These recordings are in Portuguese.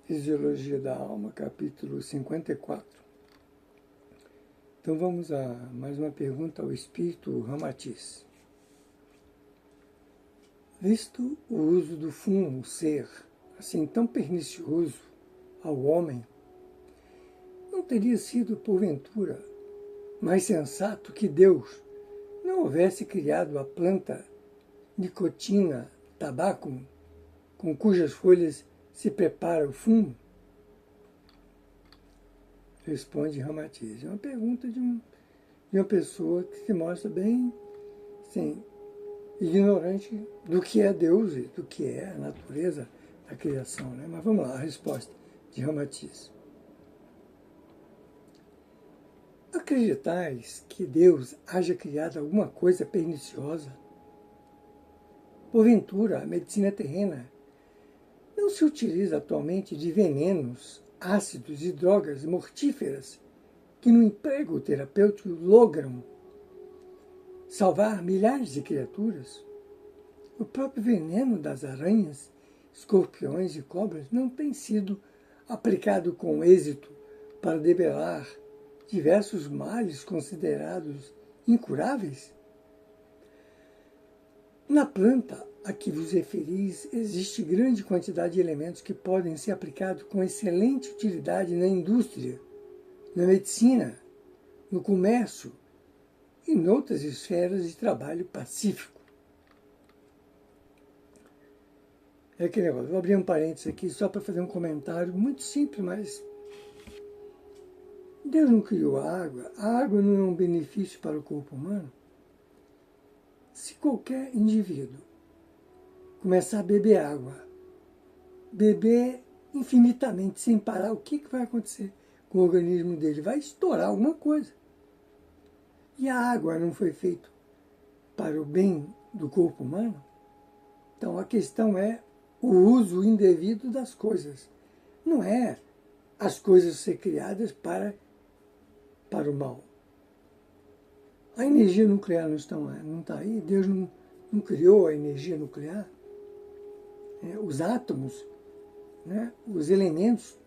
Fisiologia da Alma, capítulo 54. Então vamos a mais uma pergunta ao espírito Ramatiz. Visto o uso do fumo ser assim tão pernicioso ao homem, não teria sido, porventura, mais sensato que Deus não houvesse criado a planta nicotina, tabaco, com cujas folhas se prepara o fumo? Responde Ramatiz. É uma pergunta de uma pessoa que se mostra bem, sim, ignorante do que é Deus e do que é a natureza da criação, né? Mas vamos lá, a resposta de Ramatiz. Acreditais que Deus haja criado alguma coisa perniciosa? Porventura, a medicina terrena não se utiliza atualmente de venenos, ácidos e drogas mortíferas que no emprego terapêutico logram salvar milhares de criaturas? O próprio veneno das aranhas, escorpiões e cobras não tem sido aplicado com êxito para debelar diversos males considerados incuráveis? Na planta a que vos referis, existe grande quantidade de elementos que podem ser aplicados com excelente utilidade na indústria, na medicina, no comércio e em outras esferas de trabalho pacífico. É aquele negócio. Vou abrir um parênteses aqui só para fazer um comentário muito simples, mas Deus não criou a água. A água não é um benefício para o corpo humano? Se qualquer indivíduo começar a beber água, beber infinitamente, sem parar, o que vai acontecer com o organismo dele? Vai estourar alguma coisa. E a água não foi feita para o bem do corpo humano? Então a questão é o uso indevido das coisas. Não é as coisas ser criadas para o mal. A energia nuclear não está aí? Deus não criou a energia nuclear? Os átomos, né, os elementos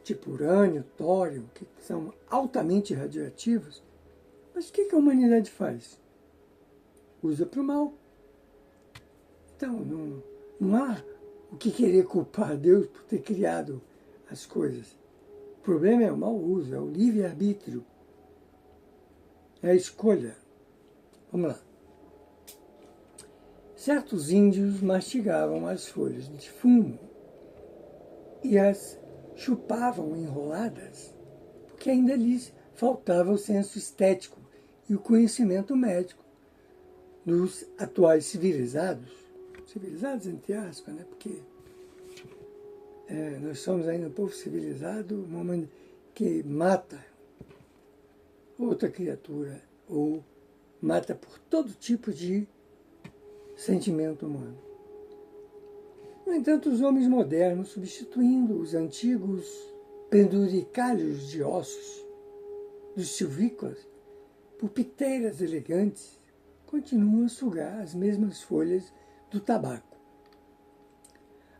tipo urânio, tório, que são altamente radioativos, mas o que a humanidade faz? Usa para o mal. Então, não há o que querer culpar Deus por ter criado as coisas. O problema é o mau uso, é o livre-arbítrio, é a escolha. Vamos lá. Certos índios mastigavam as folhas de fumo e as chupavam enroladas, porque ainda lhes faltava o senso estético e o conhecimento médico dos atuais civilizados entre aspas, né? Porque nós somos ainda um povo civilizado, que mata outra criatura ou mata por todo tipo de sentimento humano. No entanto, os homens modernos, substituindo os antigos penduricalhos de ossos dos silvícolas por piteiras elegantes, continuam a sugar as mesmas folhas do tabaco.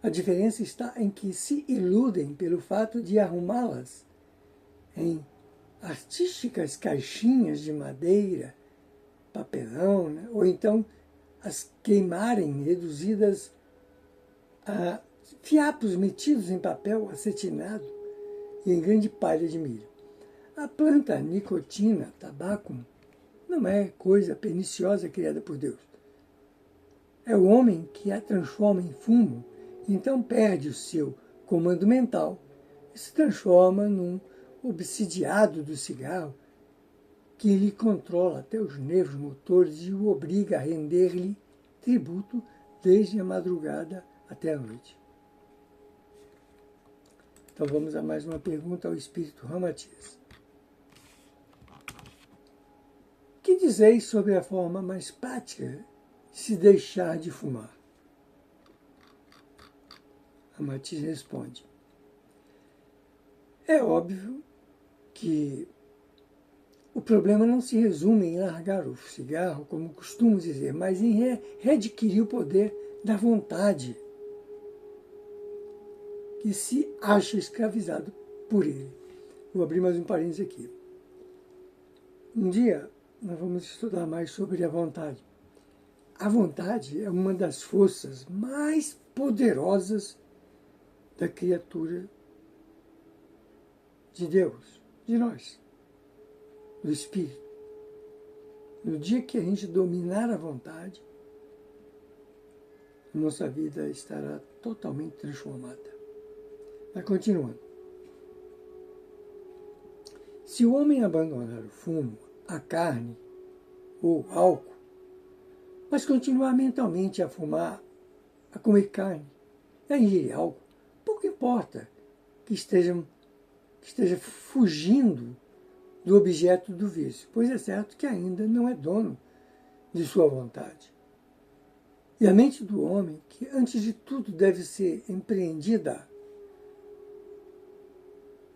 A diferença está em que se iludem pelo fato de arrumá-las em artísticas caixinhas de madeira, papelão, né? Ou então as queimarem reduzidas a fiapos metidos em papel acetinado e em grande palha de milho. A planta nicotina, tabaco, não é coisa perniciosa criada por Deus. É o homem que a transforma em fumo, então perde o seu comando mental e se transforma num obsidiado do cigarro que lhe controla até os nervos motores e o obriga a render-lhe tributo desde a madrugada até a noite. Então vamos a mais uma pergunta ao espírito Ramatiz. Que dizeis sobre a forma mais prática de se deixar de fumar? Ramatiz responde. É óbvio que o problema não se resume em largar o cigarro, como costumo dizer, mas em readquirir o poder da vontade, que se acha escravizado por ele. Vou abrir mais um parênteses aqui. Um dia nós vamos estudar mais sobre a vontade. A vontade é uma das forças mais poderosas da criatura de Deus, de nós, do Espírito. No dia que a gente dominar a vontade, nossa vida estará totalmente transformada. Mas continuando. Se o homem abandonar o fumo, a carne ou álcool, mas continuar mentalmente a fumar, a comer carne, a ingerir álcool, pouco importa que esteja fugindo do objeto do vício, pois é certo que ainda não é dono de sua vontade. E a mente do homem, que antes de tudo deve ser empreendida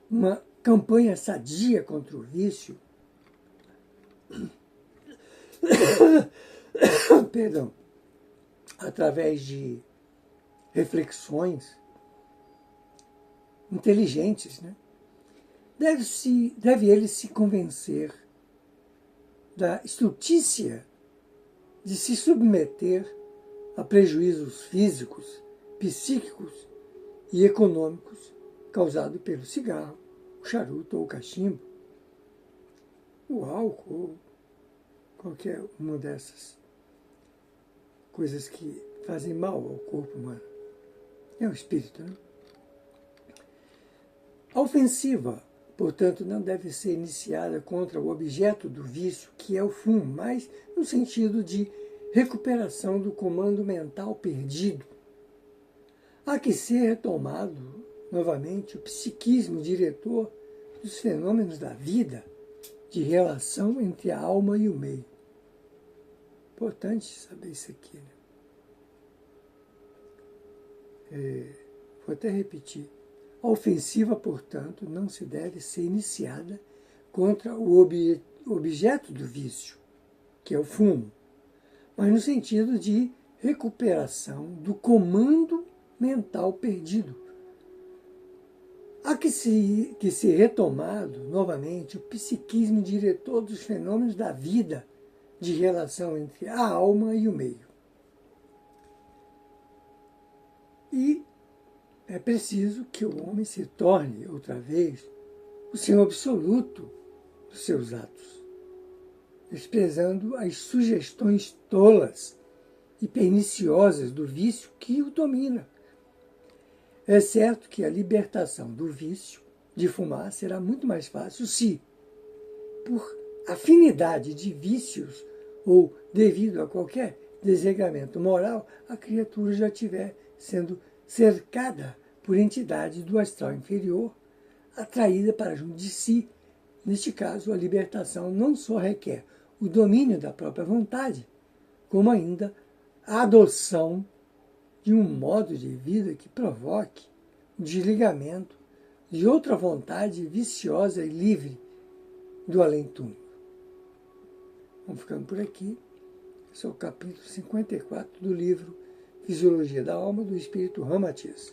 uma campanha sadia contra o vício, perdão, através de reflexões inteligentes, né? Deve ele se convencer da estultícia de se submeter a prejuízos físicos, psíquicos e econômicos causados pelo cigarro, o charuto ou o cachimbo, o álcool ou qualquer uma dessas coisas que fazem mal ao corpo humano. É o espírito, né? A ofensiva, portanto, não deve ser iniciada contra o objeto do vício, que é o fumo, mas no sentido de recuperação do comando mental perdido. Há que ser retomado novamente o psiquismo diretor dos fenômenos da vida, de relação entre a alma e o meio. Importante saber isso aqui, né? Vou até repetir. A ofensiva, portanto, não se deve ser iniciada contra o objeto do vício, que é o fumo, mas no sentido de recuperação do comando mental perdido. Há que ser retomado novamente o psiquismo diretor dos fenômenos da vida, de relação entre a alma e o meio. E é preciso que o homem se torne, outra vez, o senhor absoluto dos seus atos, desprezando as sugestões tolas e perniciosas do vício que o domina. É certo que a libertação do vício de fumar será muito mais fácil se, por afinidade de vícios ou devido a qualquer desregramento moral, a criatura já estiver sendo cercada por entidade do astral inferior, atraída para junto de si. Neste caso, a libertação não só requer o domínio da própria vontade, como ainda a adoção de um modo de vida que provoque o desligamento de outra vontade viciosa e livre do além-túmulo. Vamos ficando por aqui. Esse é o capítulo 54 do livro Fisiologia da Alma, do Espírito Ramatiz.